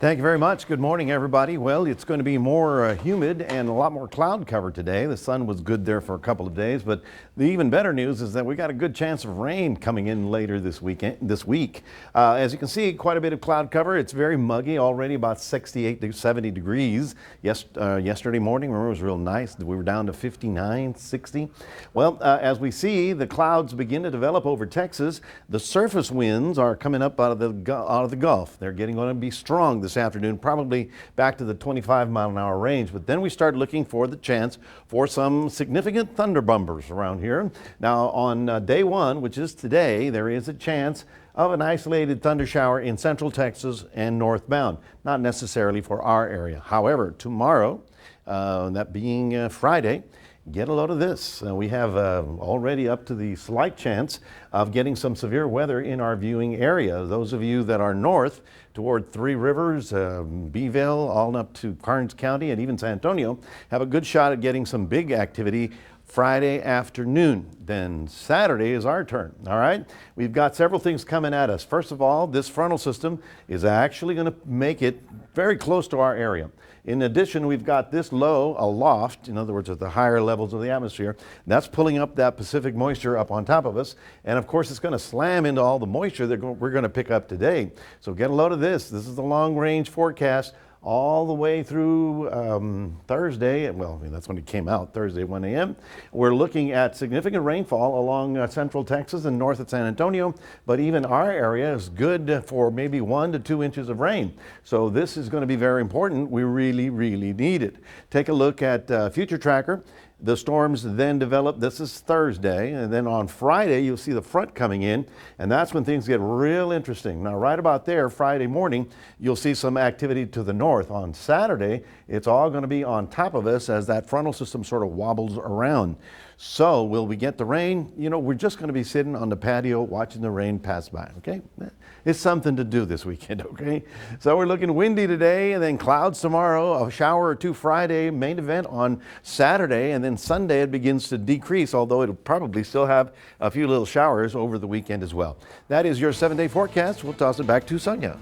Thank you very much. Good morning, everybody. Well, it's going to be more humid and a lot more cloud cover today. The sun was good there for a couple of days, but the even better news is that we got a good chance of rain coming in later this week. As you can see, quite a bit of cloud cover. It's very muggy already, about 68 to 70 degrees. Yesterday morning, remember, it was real nice. We were down to 59, 60. Well, as we see, the clouds begin to develop over Texas. The surface winds are coming up out of the Gulf. They're going to be strong this afternoon, probably back to the 25-mile-an-hour range. But then we start looking for the chance for some significant thunder bumpers around here. Now, on day one, which is today, there is a chance of an isolated thunder shower in central Texas and northbound, not necessarily for our area. However, tomorrow, that being Friday, get a load of this. We have already up to the slight chance of getting some severe weather in our viewing area. Those of you that are north toward Three Rivers, Beeville, all up to Karnes County and even San Antonio have a good shot at getting some big activity Friday afternoon. Then Saturday is our turn. All right, we've got several things coming at us. First of all, this frontal system is actually going to make it very close to our area. In addition, we've got this low aloft, in other words, at the higher levels of the atmosphere. That's pulling up that Pacific moisture up on top of us. And of course, it's going to slam into all the moisture that we're going to pick up today. So get a load of this. This is the long range forecast all the way through Thursday. Well, that's when it came out, Thursday, 1 a.m. We're looking at significant rainfall along central Texas and north of San Antonio, but even our area is good for maybe 1 to 2 inches of rain. So this is going to be very important. We really, really need it. Take a look at Future Tracker. The storms then develop. This is Thursday, and then on Friday you'll see the front coming in, and that's when things get real interesting. Now, right about there, Friday morning, you'll see some activity to the north. On Saturday, it's all going to be on top of us as that frontal system sort of wobbles around. So will we get the rain? You know, we're just going to be sitting on the patio watching the rain pass by, okay? It's something to do this weekend, okay? So we're looking windy today, and then clouds tomorrow, a shower or two Friday, main event on Saturday, and then Sunday it begins to decrease, although it'll probably still have a few little showers over the weekend as well. That is your 7-day forecast. We'll toss it back to Sonia.